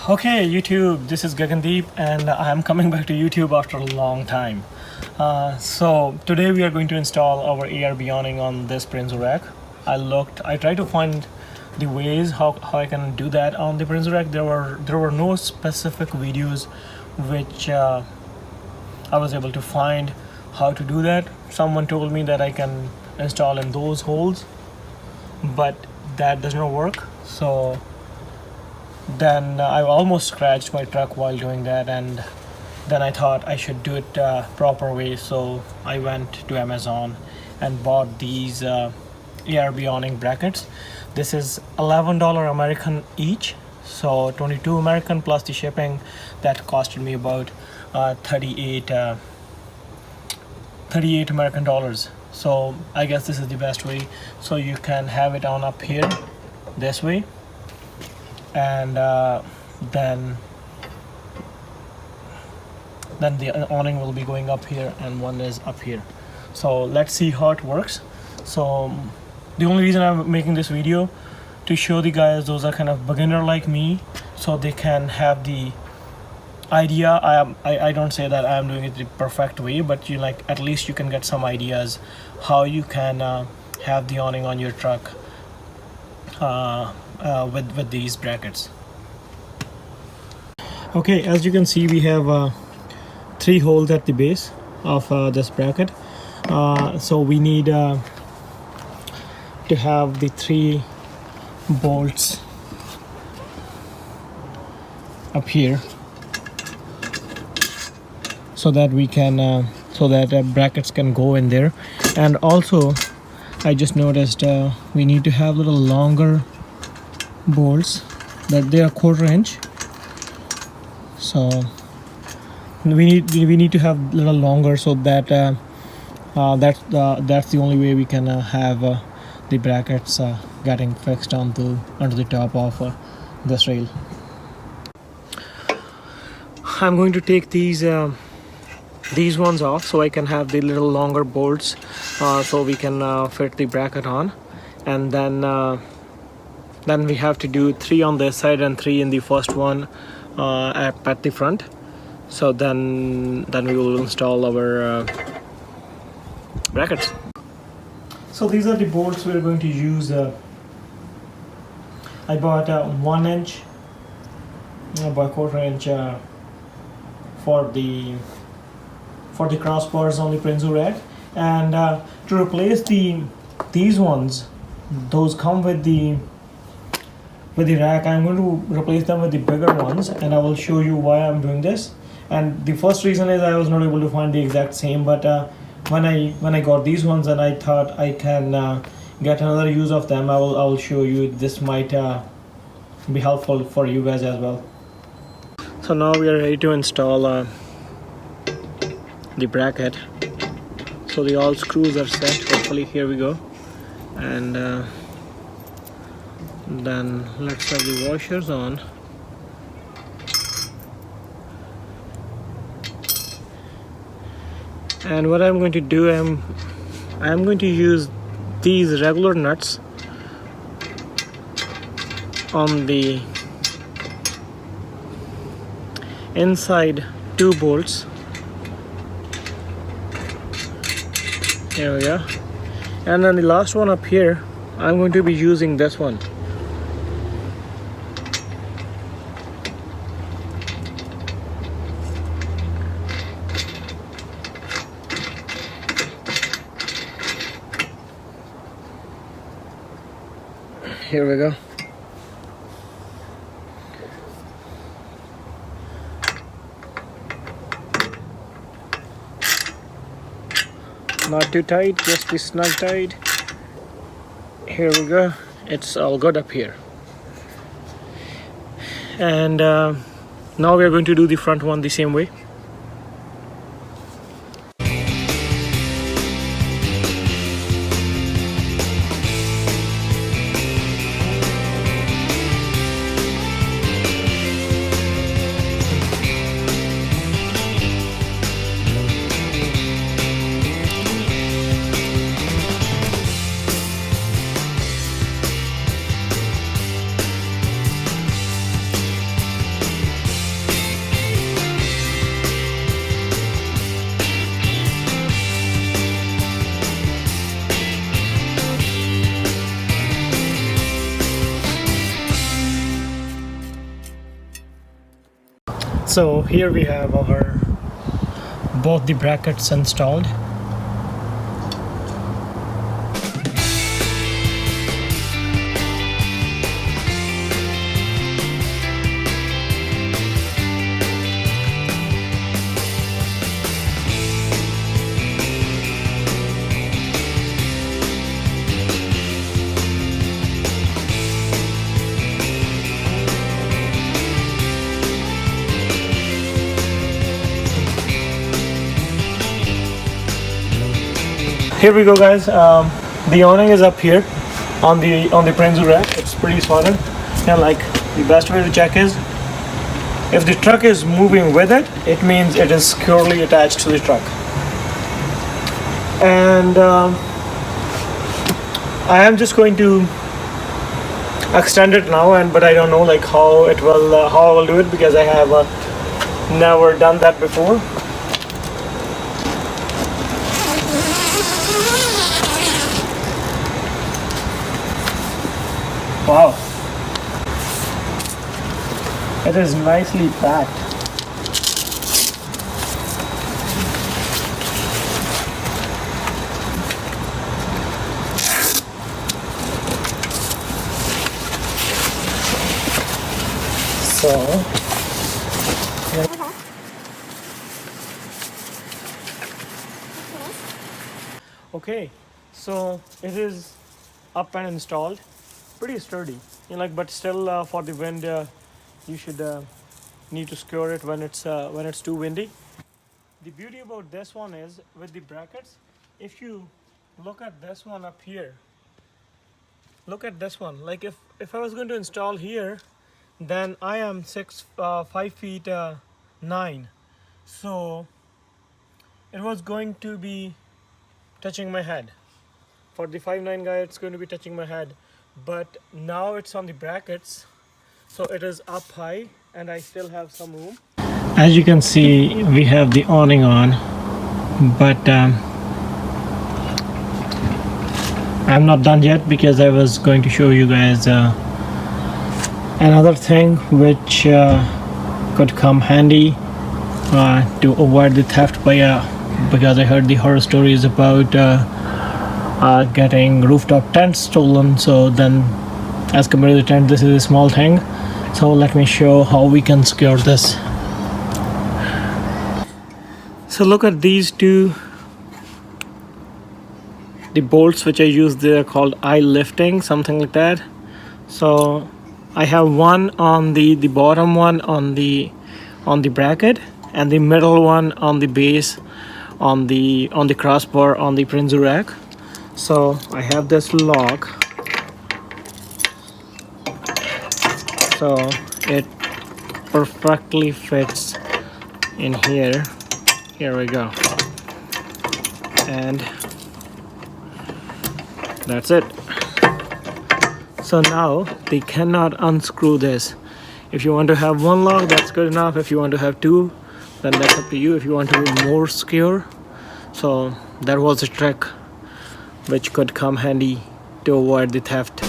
Okay, YouTube, this is Gagandeep and I'm coming back to YouTube after a long time. So today we are going to install our ARB awning on this Prinsu rack. I tried to find the ways how I can do that on the Prinsu rack. There were no specific videos which I was able to find how to do that. Someone told me that I can install in those holes, but that does not work. So then I almost scratched my truck while doing that, and then I thought I should do it proper way. So I went to Amazon and bought these ARB awning brackets. This is $11 American each, so 22 American plus the shipping. That costed me about 38 American dollars. So I guess this is the best way. So you can have it on up here this way, and then the awning will be going up here and one is up here. So let's see how it works. So the only reason I'm making this video to show the guys those are kind of beginner like me, so they can have the idea. I don't say that I am doing it the perfect way, but at least you can get some ideas how you can have the awning on your truck with these brackets. Okay, as you can see, we have 3 holes at the base of this bracket. So we need to have the 3 bolts up here, so that we can brackets can go in there. And also I just noticed we need to have little longer bolts, that they are 1/4 inch. So we need to have little longer, so that that's the only way we can have the brackets getting fixed onto the top of this rail. I'm going to take these ones off so I can have the little longer bolts, so we can fit the bracket on. And then we have to do 3 on this side and 3 in the first one at the front. So then we will install our brackets. So these are the bolts we're going to use. I bought 1 inch by 1/4 inch for the crossbars on the Prinsu rack. And to replace these ones, those come with the rack. I'm going to replace them with the bigger ones, and I will show you why I'm doing this. And the first reason is I was not able to find the exact same, but when I got these ones and I thought I can get another use of them, I will show you. This might be helpful for you guys as well. So now we are ready to install the bracket. So the all screws are set, hopefully. Here we go. And then let's have the washers on. And what I'm going to do, I'm going to use these regular nuts on the inside 2 bolts. There we go. And then the last one up here, I'm going to be using this one. Here we go. Not too tight, just be snug tight. Here we go. It's all good up here. And now we are going to do the front one the same way. So here we have our both the brackets installed. Here we go, guys. The awning is up here on the Prinsu rack. It's pretty solid. And like, the best way to check is if the truck is moving with it, it means it is securely attached to the truck. And I am just going to extend it now, but I don't know like how I will do it, because I have never done that before. Wow, it is nicely packed. So, yeah. Okay, so it is up and installed. Pretty sturdy, but still for the wind, you should need to secure it when it's too windy. The beauty about this one is with the brackets, if you look at this one up here, look at this one. Like if I was going to install here, then I am 5 feet 9, so it was going to be touching my head. For the 5'9" guy, it's going to be touching my head. But now it's on the brackets, so it is up high and I still have some room. As you can see, we have the awning on, but I'm not done yet, because I was going to show you guys another thing which could come handy to avoid the theft because I heard the horror stories about getting rooftop tents stolen. So then, as compared to the tent, this is a small thing. So let me show how we can secure this. So look at these two, the bolts which I use. They're called eye lifting, something like that. So I have one on the bottom one on the bracket, and the middle one on the base on the crossbar on the Prinsu rack. So I have this lock, so it perfectly fits in here. Here we go, and that's it. So now they cannot unscrew this. If you want to have one lock, that's good enough. If you want to have two, then that's up to you. If you want to be more secure, so that was a trick which could come handy to avoid the theft.